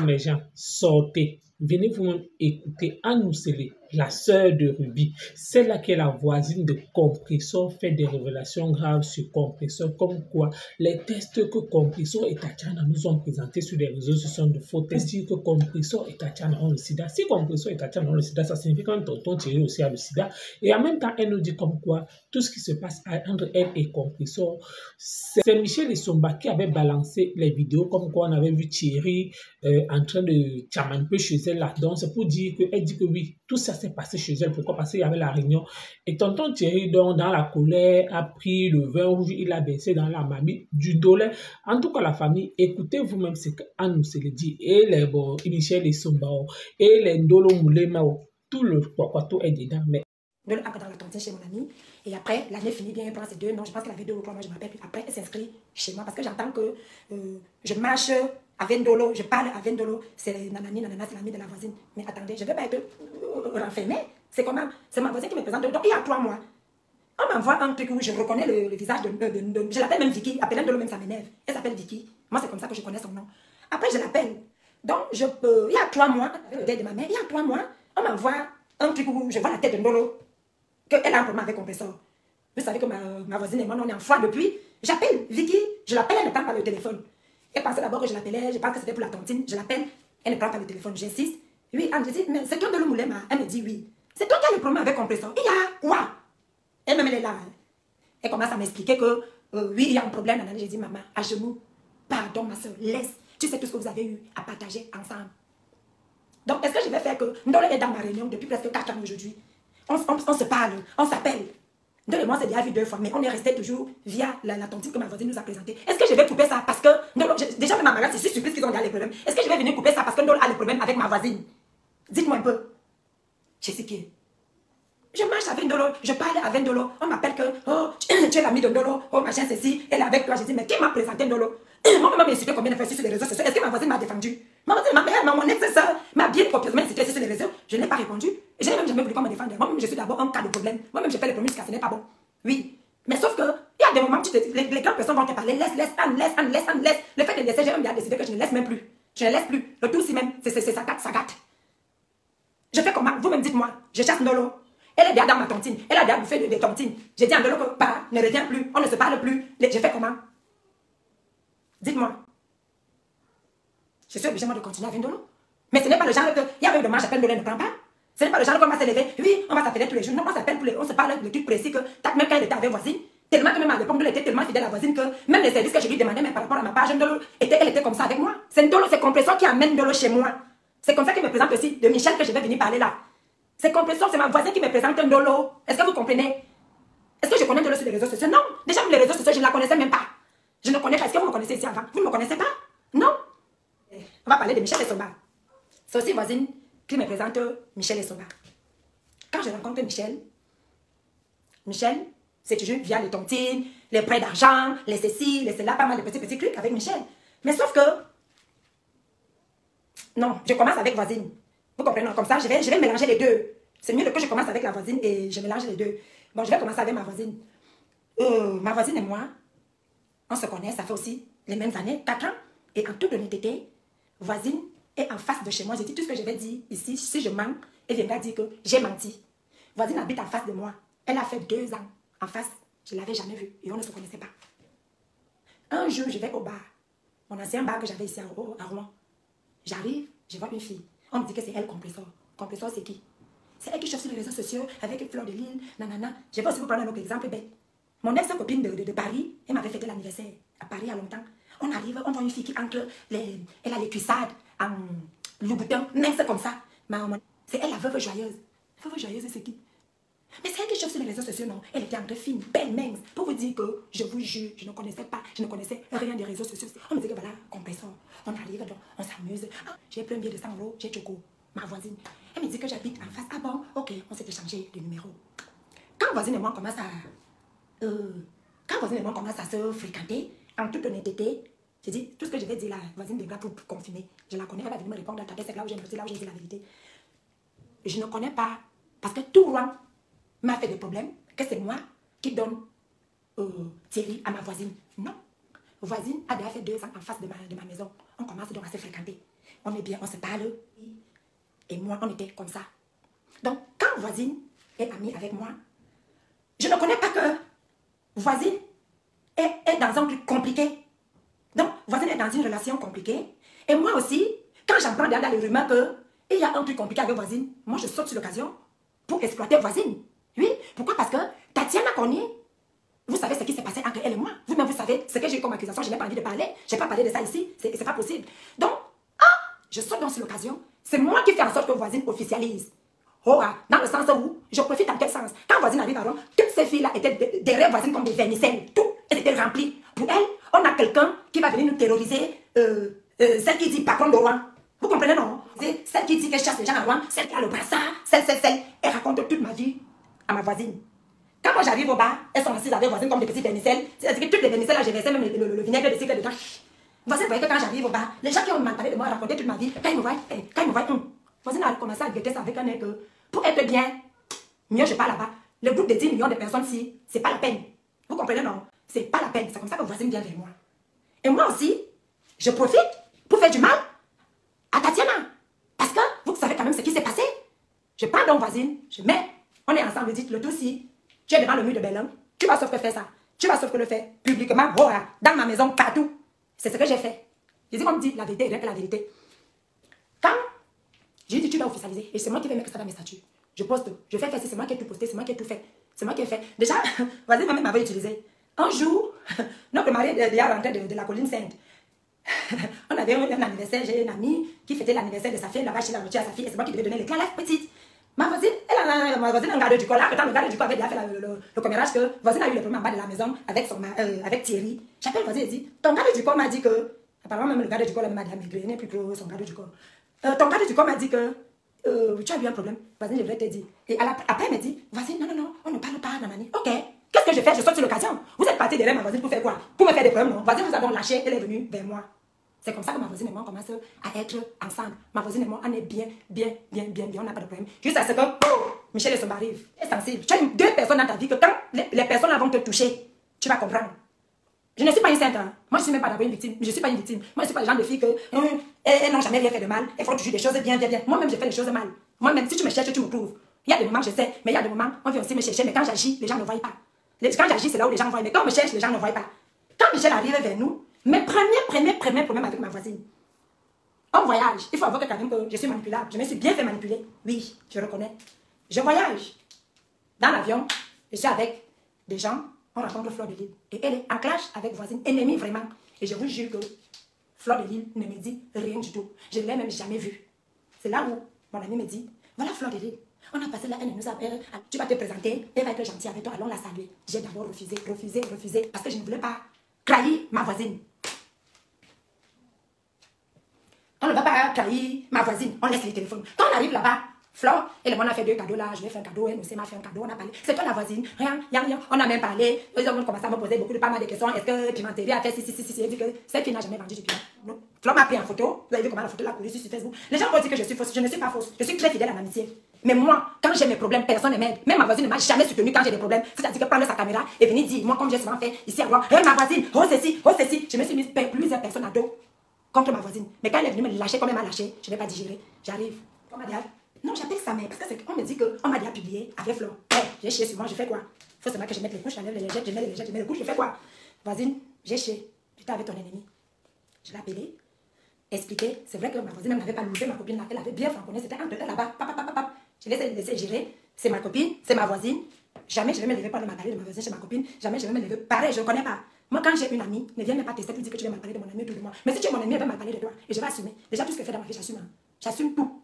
mes gens, sortez. Venez vous-même écouter Anne Moussélé, la sœur de Ruby, celle-là qui est la voisine de Compressor, fait des révélations graves sur Compressor, comme quoi les tests que Compressor et Tatiana nous ont présentés sur les réseaux, ce sont de faux tests, dire que Compressor et Tatiana ont le sida. Si Compressor et Tatiana ont le sida, ça signifie qu'un tonton Thierry aussi a le sida. Et en même temps, elle nous dit comme quoi tout ce qui se passe entre elle et Compressor, c'est Michel Essomba qui avait balancé les vidéos comme quoi on avait vu Thierry en train de tchamanper chez elle là. Donc c'est pour dire qu'elle dit que oui, tout ça s'est passé chez elle. Pourquoi? Parce qu'il y avait la réunion. Et tonton Thierry, donc, dans la colère, a pris le vin rouge, il a baissé dans la marmite du dollar. En tout cas, la famille, écoutez vous-même ce qu'Anne nous le dit. Et les bon, Michel Essomba, et les Ndolo Moulema, tout le Kwakwato est dedans. Mais dans la tontine chez mon amie. Et après, l'année finit bien, elle prend ses 2 non, je pense qu'elle avait 2 ou 3 mois, je me rappelle plus. Après, elle s'inscrit chez moi parce que j'entends que je marche à Vendolo, je parle à Vendolo, c'est nanani, nanana, c'est l'ami de la voisine. Mais attendez, je ne vais pas être renfermée. C'est comment? C'est ma voisine qui me présente. Donc, il y a 3 mois, on m'envoie un truc où je reconnais le visage de je l'appelle même Vicky, appeler Ndolo même ça m'énerve. Elle s'appelle Vicky. Moi, c'est comme ça que je connais son nom. Après, je l'appelle. Donc, il y a 3 mois, avec le deuil de ma mère, il y a 3 mois, on m'envoie un truc où je vois la tête de Ndolo. Qu'elle a un problème avec Compressor. Vous savez que ma voisine et moi, on est en foi depuis. J'appelle Vicky, je l'appelle, elle ne prend pas le téléphone. Elle pensait d'abord que je l'appelais, je pense que c'était pour la tontine. Je l'appelle, elle ne prend pas le téléphone. J'insiste. Oui, Anne, je dis, mais c'est toi de le Moulema. Elle me dit oui. C'est toi qui as le problème avec Compressor. Il y a quoi? Elle-même, elle est là. Hein. Elle commence à m'expliquer que oui, il y a un problème. J'ai dit, maman, à genoux, pardon, ma soeur, laisse. Tu sais tout ce que vous avez eu à partager ensemble. Donc, est-ce que je vais faire que Ndolo est dans ma réunion depuis presque 4 ans aujourd'hui? On se parle, on s'appelle. Ndolo et moi, c'est déjà vu 2 fois, mais on est resté toujours via la tontine que ma voisine nous a présentée. Est-ce que je vais couper ça parce que Ndolo, déjà même ma malade, je suis surprise qu'ils ont déjà les problèmes. Est-ce que je vais venir couper ça parce que Ndolo a les problèmes avec ma voisine? Dites-moi un peu. Je sais qui. Je marche avec Ndolo, je parle avec Ndolo. On m'appelle que, oh, tu es l'ami de Ndolo, oh, machin, ceci, elle est avec toi. Je dis, mais qui m'a présenté Ndolo? Moi, m'a insulté combien de fois sur les réseaux sociaux. Est-ce que ma voisine m'a défendu? Ma voisine, ma mère, mon ex-sœur m'a bien copieusement insulté sur les réseaux. Je n'ai pas répondu. Je n'ai même jamais voulu qu'on me défende. Moi-même, je suis d'abord un cas de problème. Moi-même, je fais les problèmes jusqu'à ce n'est pas bon. Oui. Mais sauf que, il y a des moments où les grandes personnes vont te parler. Laisse. Le fait de laisser, j'ai même bien décidé que je ne laisse même plus. Je ne laisse plus. Le tout, si même, c'est ça gâte. Je fais comment? Vous-même dites-moi. Je chasse Ndolo. Elle est déjà dans ma tontine. Elle a déjà bouffé des tontines. J'ai dit à Ndolo que, bah, ne reviens plus. On ne se parle plus. Je fais comment? Dites-moi. Je suis obligée moi de continuer avec Ndolo. Mais ce n'est pas le genre que, il y a même demain, j'appelle Ndolo, elle ne prend pas. Ce n'est pas le genre qu'on va se lever. Oui, on va s'appeler tous les jours. Non, on se parle de trucs précis que, même quand elle était avec voisine, tellement que même à l'époque, Ndolo était tellement fidèle à la voisine que, même les services que je lui demandais, même par rapport à ma page, Ndolo, elle était comme ça avec moi. C'est Ndolo, c'est Compressor qui amène Ndolo chez moi. C'est comme ça qu'il me présente aussi, de Michel que je vais venir parler là. C'est Compressor, c'est ma voisine qui me présente Ndolo. Est-ce que vous comprenez? Est-ce que je connais Ndolo sur les réseaux sociaux? Non. Déjà, sur les réseaux sociaux, je ne la connaissais même pas. Je ne connais pas. Est-ce que vous me connaissez ici avant? Vous ne me connaissez pas? Non. On va parler de Michel Essomba. C'est aussi voisine qui me présente Michel Essomba. Quand je rencontre Michel, c'est toujours via les tontines, les prêts d'argent, les ceci, les cela, pas mal de petits trucs avec Michel. Mais sauf que, non, je commence avec voisine. Vous comprenez? Comme ça, je vais mélanger les deux. C'est mieux que je commence avec la voisine et je mélange les deux. Bon, je vais commencer avec ma voisine. Ma voisine et moi, on se connaît, ça fait aussi les mêmes années, 4 ans. Et en toute honnêteté, voisine est en face de chez moi. J'ai dit tout ce que je vais dire ici. Si je mens, elle viendra dire que j'ai menti. Voisine habite en face de moi. Elle a fait 2 ans en face. Je ne l'avais jamais vue et on ne se connaissait pas. Un jour, je vais au bar. Mon ancien bar que j'avais ici à Rouen. J'arrive, je vois une fille. On me dit que c'est elle, Compressor. Compressor, c'est qui? C'est elle qui chauffe sur les réseaux sociaux avec Fleur de Lille, nanana. Je vais aussi vous prendre un autre exemple bête. Mon ex-copine de Paris, elle m'avait fêté l'anniversaire à Paris il y a longtemps. On arrive, on voit une fille qui entre elle a les cuissades en Louboutin, mince comme ça. C'est elle la veuve joyeuse. Veuve joyeuse, c'est qui? Mais c'est elle qui chauffe sur les réseaux sociaux, non? Elle était entre fine, belle, mince. Pour vous dire que, je vous jure, je ne connaissais pas, je ne connaissais rien des réseaux sociaux. On me dit que voilà, Compressor, on arrive, donc, on s'amuse. Ah, j'ai pris un billet de 100 €, j'ai Choco, ma voisine. Elle me dit que j'habite en face. Ah bon, ok, on s'est échangé le numéro. Quand voisine et moi commence à se fréquenter, en toute honnêteté, j'ai dit, tout ce que je vais dire là, voisine de gars pour confirmer. Je la connais, elle va venir me répondre à ta tête, c'est là où j'ai dit la vérité. Je ne connais pas, parce que tout Rouen m'a fait des problèmes, que c'est moi qui donne Thierry à ma voisine. Non. Voisine a déjà fait 2 ans en face de ma maison. On commence donc à se fréquenter. on est bien, on se parle. Et moi, on était comme ça. Donc, quand voisine est amie avec moi, je ne connais pas que voisine est dans un truc compliqué. Donc, voisine est dans une relation compliquée. Et moi aussi, quand j'apprends dans les rumeurs qu'il y a un truc compliqué avec voisine, moi, je saute sur l'occasion pour exploiter voisine. Oui, pourquoi? Parce que Tatiana Cornier, vous savez ce qui s'est passé entre elle et moi. Vous-même, vous savez ce que j'ai eu comme accusation. Je n'ai pas envie de parler. Je n'ai pas parlé de ça ici. C'est pas possible. Donc, je saute dans sur l'occasion. C'est moi qui fais en sorte que voisine officialise. Oh, dans le sens où, je profite en quel sens? Quand voisine arrive à Rome, toutes ces filles-là étaient derrière voisine comme des vermicelles. Tout, elles étaient remplies. Pour elle, on a quelqu'un qui va venir nous terroriser. Celle qui dit patron de Rouen. Vous comprenez, non? Celle qui dit qu'elle chasse les gens à Rouen, celle qui a le brassard, celle. Elle raconte toute ma vie à ma voisine. Quand moi j'arrive au bar, elles sont assises avec voisine comme des petits vermicelles. C'est-à-dire que toutes les vermicelles, là, j'ai versé même le vinaigre de cycle dedans. Voisine voyait que quand j'arrive au bar, les gens qui ont parlé de moi raconté toute ma vie, quand ils me voient, voisine a commencé à guetter ça avec un air que pour être bien, mieux je pars là-bas. Le groupe de 10 millions de personnes, si, c'est pas la peine. Vous comprenez, non? C'est pas la peine. C'est comme ça que voisine vient vers moi. Et moi aussi, je profite pour faire du mal à Tatiana. Parce que vous savez quand même ce qui s'est passé. Je parle donc voisine, je mets, on est ensemble, dites le tout si tu es devant le mur de Berlin, tu vas sauf que faire ça. Tu vas sauf que le faire publiquement, voilà, dans ma maison, partout. C'est ce que j'ai fait. Je dis, on me dit la vérité, rien que la vérité. Quand j'ai dit, tu vas officialiser, et c'est moi qui vais mettre ça dans mes statuts. Je poste, je fais c'est moi qui ai tout posté, c'est moi qui ai tout fait. C'est moi qui ai fait. Déjà, voisine même m'avait utilisé. Un jour, notre mari est rentré de la colline Sainte. On avait un anniversaire, j'ai une amie qui fêtait l'anniversaire de sa fille, là-bas chez la routière à sa fille, et c'est moi qui devais donner les clés à la petite. Ma voisine, ma voisine a un garde du corps. Là, le garde du corps avait déjà fait le commérage que voisine a eu le problème en bas de la maison avec Thierry. J'appelle voisine et dis, ton garde du corps m'a dit que, apparemment même le garde du corps m'a dit, il n'est plus gros, son garde du corps. Ton garde du corps m'a dit que tu as eu un problème. Voisine, je voulais te dire. Et après, elle me dit, voisine, non, on ne parle pas, nanani. Ok, qu'est-ce que je fais? Je saute sur l'occasion. Vous êtes parti derrière ma voisine pour faire quoi? Pour me faire des problèmes, non? Voisine, vous avez lâché, elle est venue vers moi. C'est comme ça que ma voisine et moi, on commence à être ensemble. Ma voisine et moi, on est bien, on n'a pas de problème. Juste à ce que, Michel et son mari est sensible. Tu as deux personnes dans ta vie que quand les personnes vont te toucher, tu vas comprendre. Je ne suis pas une sainte. Hein. Moi, je ne suis même pas d'abord une victime. Je ne suis pas une victime. Moi, je ne suis pas le genre de fille que elles n'ont jamais rien fait de mal. Elles font toujours des choses bien. Moi-même, j'ai fait des choses mal. Moi-même, si tu me cherches, tu me trouves. Il y a des moments, je sais, mais il y a des moments, on vient aussi me chercher. Mais quand j'agis, les gens ne voient pas. Quand j'agis, c'est là où les gens voient. Mais quand on me cherche, les gens ne voient pas. Quand Michel arrive vers nous, mes premiers problèmes avec ma voisine. On voyage. Il faut avouer quand même que je suis manipulable. Je me suis bien fait manipuler. Oui, je reconnais. Je voyage. Dans l'avion, je suis avec des gens. On rencontre Fleur de Lille. Et elle est en clash avec voisine, ennemie vraiment. Et je vous jure que Fleur de Lille ne me dit rien du tout. Je ne l'ai même jamais vue. C'est là où mon ami me dit, voilà Fleur de Lille. On a passé là, elle nous a... tu vas te présenter, elle va être gentille avec toi, allons la saluer. J'ai d'abord refusé, parce que je ne voulais pas trahir ma voisine. On ne va pas trahir ma voisine, on laisse les téléphones. Quand on arrive là-bas, Flore, elle m'a fait 2 cadeaux là, je lui ai fait un cadeau, elle aussi m'a fait un cadeau, on a parlé. C'est toi la voisine, rien, on a même parlé. Ils ont commencé à me poser pas mal de questions. Est-ce que Pimentérie a fait si, elle dit que cette fille n'a jamais vendu du piment. Non. Flore m'a pris en photo, vous avez vu comment la photo l'a coulée sur Facebook. Les gens vont dire que je suis fausse, je ne suis pas fausse, je suis très fidèle à l'amitié. Mais moi, quand j'ai mes problèmes, personne ne m'aide. Même ma voisine ne m'a jamais soutenue quand j'ai des problèmes. C'est-à-dire que prendre sa caméra et venir dire, moi comme j'ai souvent fait ici à voir, ma voisine, oh ceci, je me suis mise plusieurs personnes à dos contre ma voisine. Mais quand elle est venue me lâcher comme elle m'a lâché, je n'ai pas digéré. J'arrive. On m'a dit, non, j'appelle sa mère parce qu'on me dit qu'on m'a déjà publié avec Flore. J'ai chié sur moi, je fais quoi? Il faut seulement que je mette les couches, j'enlève les légettes, je mets les légettes, je mets les couches, je fais quoi? Voisine, j'ai chié. J'étais avec ton ennemi. Je l'ai appelé, expliqué. C'est vrai que ma voisine n'avait pas loupé ma copine là. Elle avait bien franconné, c'était entre eux là-bas. Je l'ai laissé gérer. C'est ma copine, c'est ma voisine. Jamais je vais me lever parler de ma voisine chez ma copine. Jamais je vais me lever. Pareil, je ne connais pas. Moi, quand j'ai une amie, ne viens même pas tester pour dire que tu vas me parler de mon ami autour de moi. Mais si tu es mon ami, elle va me parler de toi. Et je vais assumer. Déjà, tout ce que je fais dans ma vie, j'assume. J'assume tout.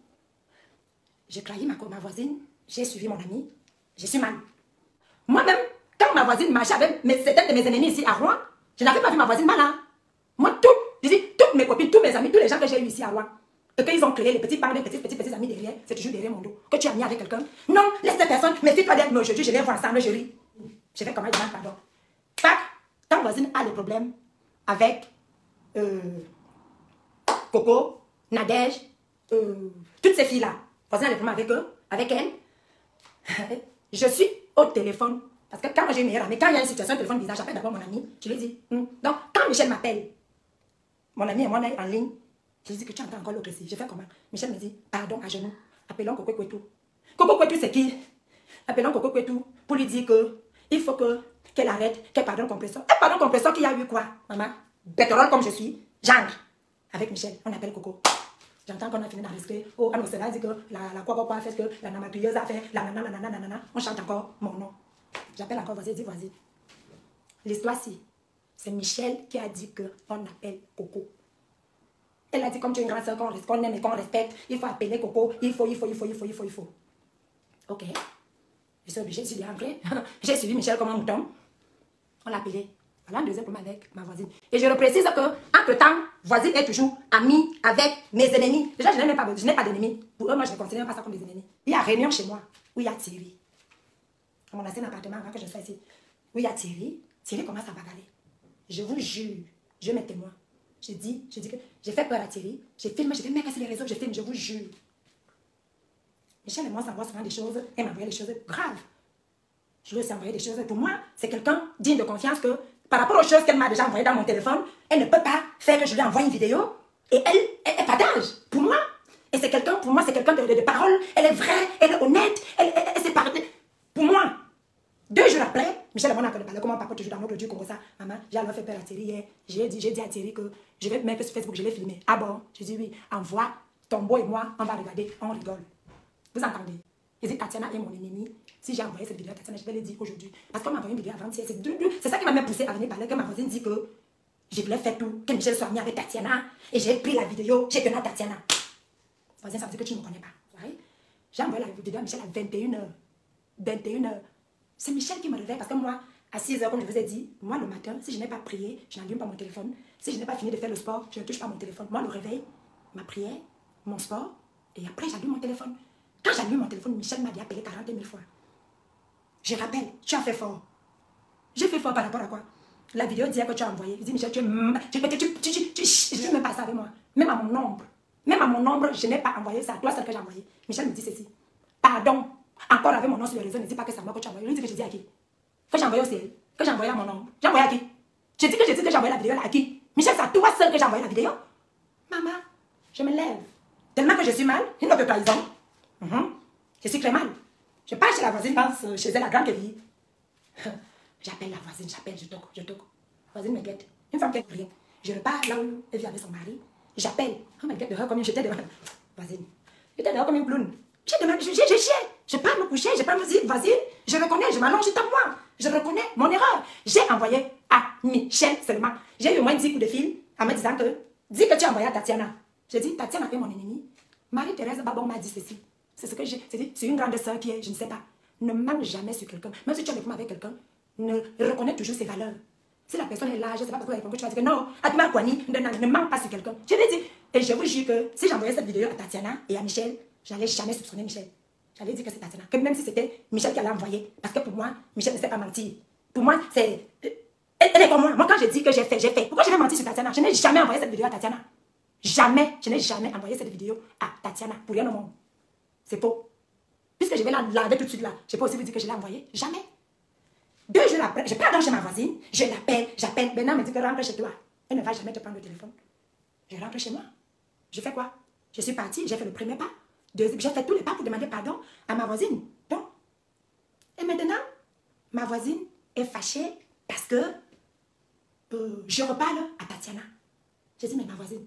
J'ai trahi ma voisine, j'ai suivi mon ami, j'ai su mal. Moi-même, quand ma voisine marchait avec certains de mes ennemis ici à Rouen, je n'avais pas vu ma voisine mal. Hein. Moi, toutes mes copines, tous mes amis, tous les gens que j'ai eu ici à Rouen, et qu'ils ont créé les petits parents, les petits amis derrière, c'est toujours derrière mon dos. Que tu as mis avec quelqu'un. Non, laisse ces personnes, méfie-toi d'être moi aujourd'hui, je les vois ensemble, je ris. Je fais comment je demande pardon. Ta voisine a des problèmes avec Coco, Nadège, toutes ces filles-là. Voisine a des problèmes avec eux, avec elle. Je suis au téléphone. Parce que quand j'ai une meilleure amie, quand il y a une situation de téléphone bizarre, j'appelle d'abord mon ami. Je lui dis. Donc, quand Michel m'appelle, mon ami et moi, on est en ligne. Je dis que tu entends encore l'autre ici. Je fais comment? Michel me dit, pardon, à genoux. Appelons Coco Kwetou. Coco Kwetou, c'est qui? Appelons Coco Kwetou pour lui dire que il faut qu'elle arrête, qu'elle pardonne compresseur. Elle pardonne compresseur qui a eu quoi, maman? Pétrole comme je suis, j'entre. Avec Michel, on appelle Coco. J'entends qu'on a fini d'enregistrer. Oh, on dit que la quoi a fait que la namatouilleuse a fait, la nanana. On chante encore mon nom. J'appelle encore voisin, dis voisin. L'histoire-ci, c'est Michel qui a dit qu'on appelle Coco. Elle a dit comme tu es une grande soeur qu'on aime et qu'on respecte, il faut appeler Coco, il faut. Ok. Je suis obligée, je suis rentrée. J'ai suivi Michel comme un mouton. On l'a appelé. Voilà un deuxième problème avec ma voisine. Et je reprécise que, entre-temps, voisine est toujours amie avec mes ennemis. Déjà, je n'ai pas d'ennemis. Pour eux, moi, je ne considère pas ça comme des ennemis. Il y a réunion chez moi où il y a Thierry. Dans mon ancien appartement, avant que je sois ici. Où il y a Thierry. Thierry commence à bagaler. Je vous jure, je mets témoin. Je dis que j'ai fait peur à Thierry. J'ai filmé, j'ai fait mec sur les réseaux, je filme, je vous jure. Michel et moi s'envoient souvent des choses. Elle m'envoie des choses graves. Je lui ai aussi envoyé des choses. Pour moi, c'est quelqu'un digne de confiance que, par rapport aux choses qu'elle m'a déjà envoyées dans mon téléphone, elle ne peut pas faire que je lui envoie une vidéo et elle partage. Pour moi, et c'est quelqu'un, pour moi, c'est quelqu'un de parole. Elle est vraie, elle est honnête, elle s'est parlée. Pour moi, 2 jours après, Michel et moi on a parlé comment papa toujours dans notre Dieu comme ça. Maman, j'ai alors fait peur à Thierry hier. J'ai dit à Thierry que je vais mettre sur Facebook, je l'ai filmé. Ah bon? Je dis oui, envoie, Tombo et moi, on va regarder, on rigole. Vous entendez? Je dis Tatiana est mon ennemi. Si j'ai envoyé cette vidéo à Tatiana, je vais le dire aujourd'hui. Parce qu'on m'a envoyé une vidéo avant-hier. C'est ça qui m'a même poussé à venir parler. Que ma voisine dit que je voulais faire tout. Que Michel soit mis avec Tatiana. Et j'ai pris la vidéo, j'ai donné à Tatiana. Voisine, ça veut dire que tu ne me connais pas. Ouais? J'ai envoyé la vidéo à Michel à 21h. 21h. C'est Michel qui me réveille. Parce que moi, à 6h, comme je vous ai dit, moi le matin, si je n'ai pas prié, je n'allume pas mon téléphone. Si je n'ai pas fini de faire le sport, je ne touche pas mon téléphone. Moi, le réveil, ma prière, mon sport, et après, j'allume mon téléphone. Quand j'allume mon téléphone, Michel m'a dit appeler 40 000 fois. Je rappelle, tu as fait fort. J'ai fait fort par rapport à quoi? La vidéo disait que tu as envoyé. Il dit, Michel, tu ne mets pas ça avec moi. Même à mon nombre, je n'ai pas envoyé ça. Toi, c'est ce que j'ai envoyé. Michel me dit ceci. Pardon. Encore avec mon nom sur le réseau, ne dis pas que c'est moi que tu as envoyé. Il dit que je dis à qui? Que j'ai envoyé au ciel. Que j'ai envoyé à mon nombre. J'ai envoyé à qui? Je dis que j'ai envoyé la vidéo là à qui? Michel, c'est à toi seul que j'ai envoyé la vidéo. Maman, je me lève. Tellement que je suis mal, une autre trahison. Je suis très mal. Je pars chez la voisine, pense chez elle, la grande Kévie. J'appelle la voisine, je toque. La voisine me guette. Une femme qui ne rien. Je repars là où elle vit avec son mari. J'appelle. Oh, me guette dehors comme une j'étais dehors. Voisine. J'étais dehors comme une clown. J'ai chié. Je pars me coucher, je pars me dire, voisine, je reconnais, je m'allonge, c'est à moi. Je reconnais mon erreur. J'ai envoyé à Michel seulement. J'ai eu au moins 10 coups de fil en me disant que, dis que tu as envoyé à Tatiana. J'ai dit, Tatiana est mon ennemi. Marie-Thérèse Babon m'a dit ceci. C'est ce que j'ai dit. C'est une grande sœur qui est, je ne sais pas. Ne manque jamais sur quelqu'un. Même si tu es avec quelqu'un, ne reconnais toujours ses valeurs. Si la personne est là, je ne sais pas pourquoi tu vas dire que non, Atma Kwani, ne manque pas sur quelqu'un. Je l'ai dit. Et je vous jure que si j'envoyais cette vidéo à Tatiana et à Michel, je n'allais jamais soupçonner Michel. J'allais dire que c'est Tatiana. Que même si c'était Michel qui allait envoyer. Parce que pour moi, Michel ne sait pas mentir. Pour moi, c'est... Elle est comme moi. Moi, quand je dis que j'ai fait. Pourquoi je vais mentir sur Tatiana? Je n'ai jamais envoyé cette vidéo à Tatiana. Jamais. Je n'ai jamais envoyé cette vidéo à Tatiana. Pour rien au monde. C'est faux. Puisque je vais la laver tout de suite là, je peux aussi vous dire que je l'ai envoyé. Jamais. 2 jours après, je pars dans chez ma voisine, je l'appelle. Maintenant, elle me dit que rentre chez toi. Elle ne va jamais te prendre le téléphone. Je rentre chez moi. Je fais quoi? Je suis partie, j'ai fait le premier pas. J'ai fait tous les pas pour demander pardon à ma voisine. Bon. Et maintenant, ma voisine est fâchée parce que je reparle à Tatiana. J'ai dit, mais ma voisine,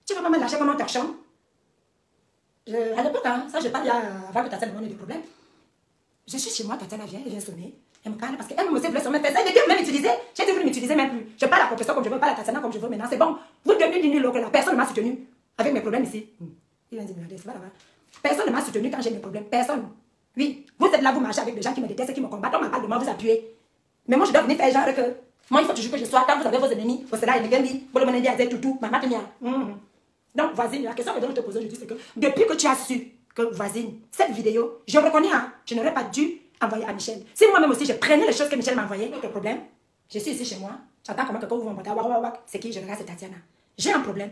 tu vas pas me lâcher comme un torchon? À l'époque, ça je parle avant que Tatiana me donne des problèmes. Je suis chez moi, Tatiana vient, elle vient sonner. Elle me parle parce qu'elle me voulait sonner. Elle veut même m'utiliser. J'ai dit, vous ne m'utilisez même plus. Je parle à la professeure comme je veux, pas à Tatiana comme je veux maintenant. C'est bon. Vous devenez d'une que la personne ne m'a soutenu avec mes problèmes ici. Il vient dire, c'est pas là-bas. Personne ne m'a soutenu quand j'ai mes problèmes. Personne. Oui, vous êtes là, vous marchez avec des gens qui me détestent, qui me combattent. On m'a parlé de moi, vous appuyez. Mais moi, je dois venir faire genre que moi, il faut toujours que je sois. Quand vous avez vos ennemis, vous serez là, vous le menez à dire tout, maman, donc, voisine, la question que je te pose aujourd'hui, c'est que depuis que tu as su que, voisine, cette vidéo, je reconnais, je n'aurais pas dû envoyer à Michel. Si moi-même aussi, je prenais les choses que Michel m'a envoyées, autre problème, je suis ici chez moi, j'entends comment quelqu'un ouvre mon portable, c'est qui? Je regarde, c'est Tatiana. J'ai un problème.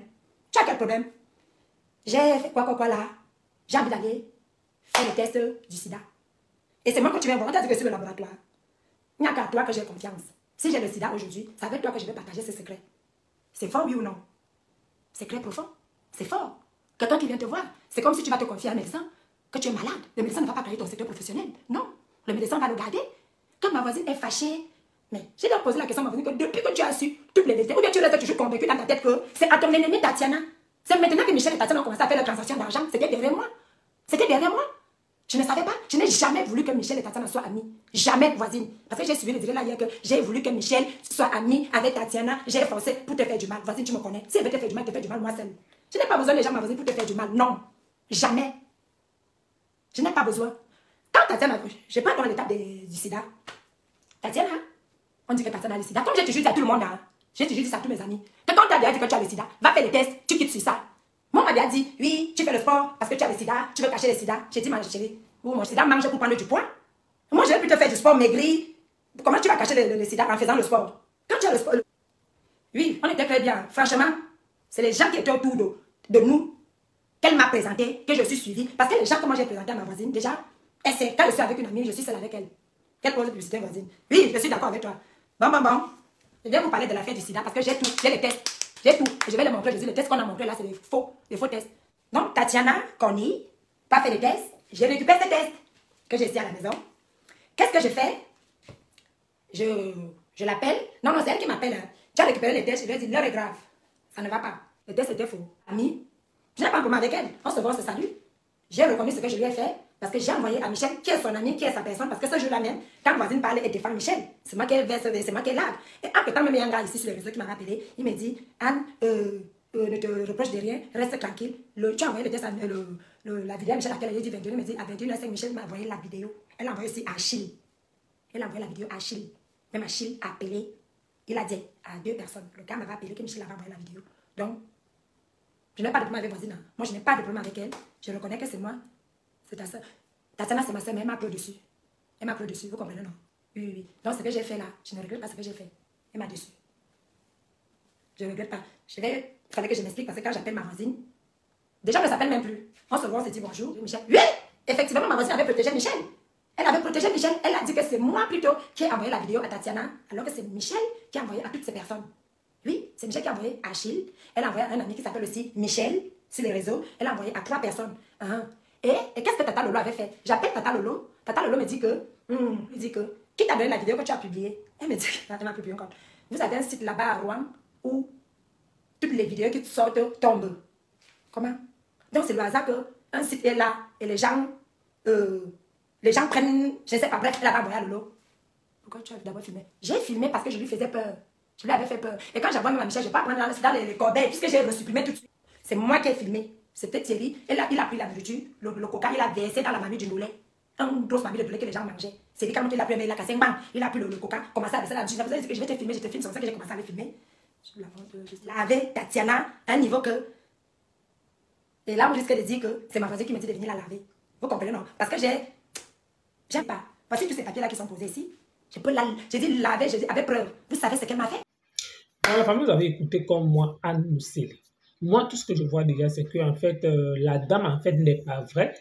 Tu as quel problème? J'ai fait quoi là? J'ai envie d'aller faire le test du sida. Et c'est moi que tu viens voir, on t'a dit que c'est le laboratoire. Il n'y a qu'à toi que j'ai confiance. Si j'ai le sida aujourd'hui, c'est avec toi que je vais partager ce secret. C'est fort, oui ou non? Secret profond. C'est fort. Quelqu'un qui vient te voir, c'est comme si tu vas te confier à un médecin, que tu es malade. Le médecin ne va pas travailler ton secteur professionnel. Non. Le médecin va le garder. Quand ma voisine est fâchée, mais j'ai donc posé la question à ma voisine que depuis que tu as su toutes les vérités, ou bien tu restes toujours convaincu dans ta tête que c'est à ton ennemi Tatiana. C'est maintenant que Michel et Tatiana ont commencé à faire leur transaction d'argent. C'était derrière moi. C'était derrière moi. Je ne savais pas. Je n'ai jamais voulu que Michel et Tatiana soient amis. Jamais, voisine. Parce que j'ai suivi le direct là hier que j'ai voulu que Michel soit ami avec Tatiana. J'ai forcé pour te faire du mal. Voisine, tu me connais. Si elle veut te faire du mal, te faire du mal moi seule. Je n'ai pas besoin des gens, ma voisine, pour te faire du mal. Non. Jamais. Je n'ai pas besoin. Quand Tatiana, je pas dans l'étape du sida. Tatiana, on dit que Tatiana a le sida. Comme j'ai toujours dit à tout le monde, hein, j'ai toujours dit ça à tous mes amis. Que quand tu as dit que tu as le sida, va faire les tests, tu quittes sur ça. Moi, on m'a bien dit, oui, tu fais le sport parce que tu as le sida, tu veux cacher le sida. J'ai dit, ma chérie, mon sida mange pour prendre du poids. Moi, je vais plutôt faire du sport maigri. Comment tu vas cacher le sida en faisant le sport? Quand tu as le sport. Oui, on était très bien. Franchement, c'est les gens qui étaient autour de nous qu'elle m'a présenté, que je suis suivie. Parce que les gens que moi j'ai présenté à ma voisine, déjà, elle sait, quand je suis avec une amie, je suis seule avec elle. Quelle pose de publicité, voisine? Oui, je suis d'accord avec toi. Bon. Je viens vous parler de l'affaire du sida parce que j'ai tout, j'ai les tests. J'ai tout. Je vais les montrer. Je dis, les tests qu'on a montrés là, c'est des faux tests. Donc, Tatiana, Connie, pas fait les tests. J'ai récupéré ces tests que j'ai ici à la maison. Qu'est-ce que je fais? Je l'appelle. Non, c'est elle qui m'appelle. Tu as récupéré les tests. Je lui ai dit, l'heure est grave. Ça ne va pas. Les tests étaient faux. Amie, je n'ai pas un problème avec elle. On se voit, on se salue. J'ai reconnu ce que je lui ai fait parce que j'ai envoyé à Michel qui est son ami, qui est sa personne. Parce que ce jour-là même, quand la voisine parlait et défend Michel, c'est moi qui ai c'est moi qui ai largue. Et entre-temps, même il y a un gars ici sur les réseaux qui m'a rappelé. Il m'a dit, Anne, ne te reproche de rien, reste tranquille. Tu as envoyé le test la vidéo à Michel à laquelle elle a dit 21. Il m'a dit à 21h05, Michel m'a envoyé la vidéo. Elle a envoyé aussi à Achille. Elle a envoyé la vidéo à Achille. Même Achille a appelé. Il a dit à 2 personnes. Le gars m'avait appelé que Michel avait envoyé la vidéo. Donc, je n'ai pas de problème avec voisine. Moi, je n'ai pas de problème avec elle. Je reconnais que c'est moi. C'est ta soeur. Tatiana, c'est ma soeur, mais elle m'a appelé dessus. Elle m'a appelé dessus, vous comprenez, non? Oui. Donc, ce que j'ai fait là, je ne regrette pas ce que j'ai fait. Elle m'a dessus. Je ne regrette pas. Il fallait que je m'explique parce que quand j'appelle ma voisine, déjà, elle ne s'appelle même plus. On se voit, on se dit bonjour, Michel. Oui, effectivement, ma voisine avait protégé Michel. Elle avait protégé Michel. Elle a dit que c'est moi plutôt qui ai envoyé la vidéo à Tatiana, alors que c'est Michel qui a envoyé à toutes ces personnes. Oui, c'est Michel qui a envoyé à Achille. Elle a envoyé à un ami qui s'appelle aussi Michel sur les réseaux. Elle a envoyé à 3 personnes. Et qu'est-ce que Tata Lolo avait fait? J'appelle Tata Lolo. Tata Lolo me dit que, qui t'a donné la vidéo que tu as publiée? Elle me dit, elle m'a publié encore. Vous avez un site là-bas à Rouen où toutes les vidéos qui sortent tombent. Comment? Donc c'est le hasard qu'un site est là et les gens prennent, je ne sais pas, bref, elle a envoyé à Lolo. Pourquoi tu as d'abord filmé? J'ai filmé parce que je lui faisais peur. Je lui avais fait peur. Et quand j'envoie même à Michel, je ne vais pas prendre dans les corbeilles, puisque j'ai resupprimé tout de suite. C'est moi qui ai filmé. C'était Thierry. Il a pris la nourriture, le coca, il a versé dans la mamie du lait. Une grosse mamie de lait que les gens mangeaient. C'est lui quand il a pris, il a cassé un banc. Il a pris le coca, commencé à verser la nourriture. Vous avez dit que je vais te filmer, je te filme. C'est comme ça que j'ai commencé à le filmer. Je lavais Tatiana à un niveau que. Et là, on risque de dire que c'est ma voisine qui m'a dit de venir la laver. Vous comprenez, non? Parce que j'aime pas. Voici tous ces papiers-là qui sont posés ici. J'ai dit laver, j'ai dit avec preuve. Vous savez ce qu'elle m'a fait? Dans la famille, vous avez écouté comme moi, Anne Mousseli. Moi, tout ce que je vois déjà, c'est que en fait, la dame, en fait, n'est pas vraie.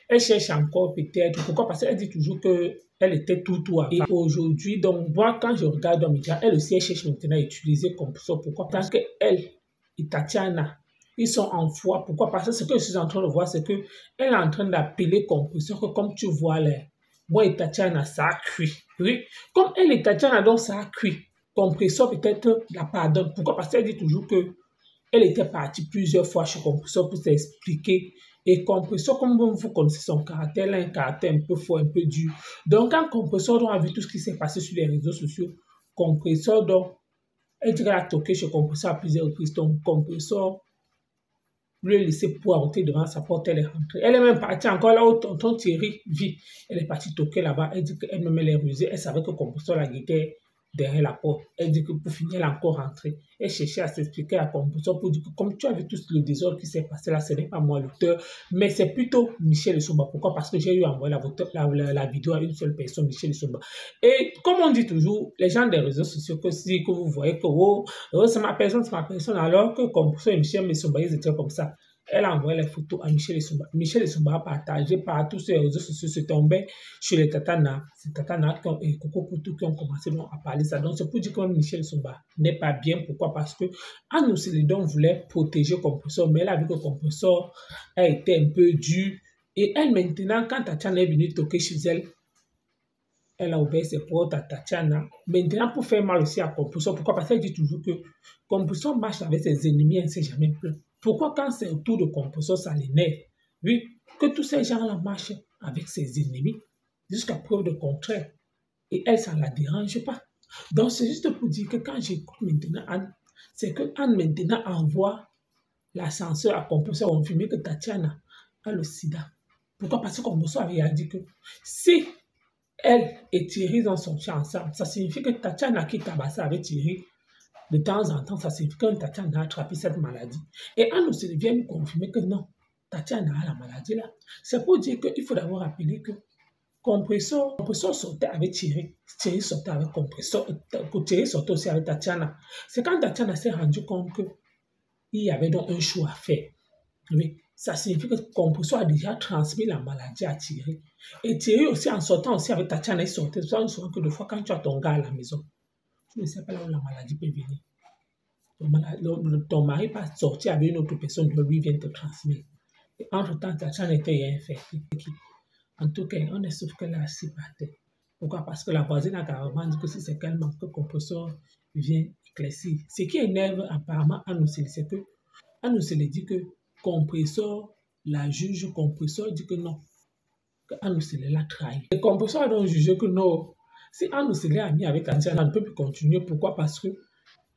Elle cherche encore peut-être. Pourquoi? Parce qu'elle dit toujours qu'elle était tout. Et aujourd'hui, donc, moi, quand je regarde dans mes médias, elle aussi, elle cherche maintenant à utiliser comme ça. Pourquoi? Parce qu'elle et Tatiana, ils sont en foi. Pourquoi? Parce que ce que je suis en train de voir, c'est qu'elle est en train d'appeler compresseur, que comme tu vois là, moi et Tatiana, ça a cuit. Oui. Comme elle et Tatiana, donc, ça a cuit. Compresseur peut-être la pardonne. Pourquoi? Parce qu'elle dit toujours que elle était partie plusieurs fois chez Compresseur pour s'expliquer. Et Compresseur, comme vous connaissez son caractère, elle a un caractère un peu fort, un peu dur. Donc, quand Compresseur a vu tout ce qui s'est passé sur les réseaux sociaux, Compresseur, donc, elle dirait à toquer chez Compresseur à plusieurs reprises. Donc, Compresseur lui a laissé poireauter devant sa porte, elle est rentrée. Elle est même partie encore là où tonton Thierry vit. Elle est partie toquer là-bas. Elle dit qu'elle-même, elle est rusée. Elle savait que Compresseur la guettait derrière la porte. Elle dit que pour finir, elle est encore rentrée. Elle cherchait à s'expliquer à Compresseur pour dire que comme tu as vu tout le désordre qui s'est passé là, ce n'est pas moi l'auteur, mais c'est plutôt Michel Essomba. Pourquoi? Parce que j'ai eu envoyé la vidéo à une seule personne, Michel Essomba. Et comme on dit toujours, les gens des réseaux sociaux, que vous voyez que c'est ma personne, alors que Compresseur et Michel Essomba, ils étaient comme ça. Elle a envoyé les photos à Michel Essouba. Michel Essouba a partagé partout sur les réseaux sociaux, se tombait chez les Tatana. C'est Tatana et Coco Poutou qui ont commencé à parler ça. Donc, c'est pour dire que Michel Essouba n'est pas bien. Pourquoi? Parce que Anne Célédon voulait protéger Compressor, mais elle a vu que Compressor a été un peu dur. Et elle, maintenant, quand Tatiana est venue toquer chez elle, elle a ouvert ses portes à Tatiana. Maintenant, pour faire mal aussi à Compressor. Pourquoi? Parce qu'elle dit toujours que Compressor marche avec ses ennemis, elle ne s'est jamais plaint. Pourquoi quand c'est autour de Compressor, ça l'énerve? Oui, que tous ces gens-là marchent avec ses ennemis jusqu'à preuve de contraire. Et elle, ça ne la dérange pas. Donc, c'est juste pour dire que quand j'écoute maintenant Anne, c'est que Anne maintenant envoie l'ascenseur à Compressor confirmer que Tatiana a le sida. Pourquoi? Parce que Compressor avait dit que si elle et Thierry dans son champ ensemble, ça signifie que Tatiana qui tabassait avec Thierry, de temps en temps, ça signifie que Tatiana a attrapé cette maladie. Et Anne aussi vient nous confirmer que non, Tatiana a la maladie là. C'est pour dire qu'il faut d'abord rappeler que Compressor sortait avec Thierry. Thierry sortait avec Compressor. Thierry sortait aussi avec Tatiana. C'est quand Tatiana s'est rendu compte qu'il y avait donc un choix à faire. Oui, ça signifie que Compressor a déjà transmis la maladie à Thierry. Et Thierry aussi, en sortant aussi avec Tatiana, il sortait. C'est souvent que des fois, quand tu as ton gars à la maison, tu ne sais pas là où la maladie peut venir. Ton mari va sortir avec une autre personne, lui vient te transmettre. Et entre-temps, Tatiana était infectée. En tout cas, on est sauf que là, c'est pas tête. Pourquoi? Parce que la voisine a carrément dit que si c'est qu'elle manque que Compressor vient éclaircir. Ce qui énerve apparemment Anne Océlie, c'est que Anne Océlie dit que Compressor, la juge Compressor dit que non, que Anne Océlie l'a trahi. Et Compressor a donc jugé que non, si Anne Océlie est amie avec Tatiana, elle ne peut plus continuer. Pourquoi? Parce que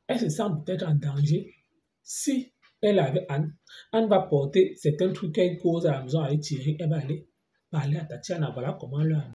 elle se sent peut-être en danger. Si elle est avec Anne, Anne va porter certains trucs qu'elle cause à la maison avec Thierry, elle va aller parler à Tatiana, voilà comment elle a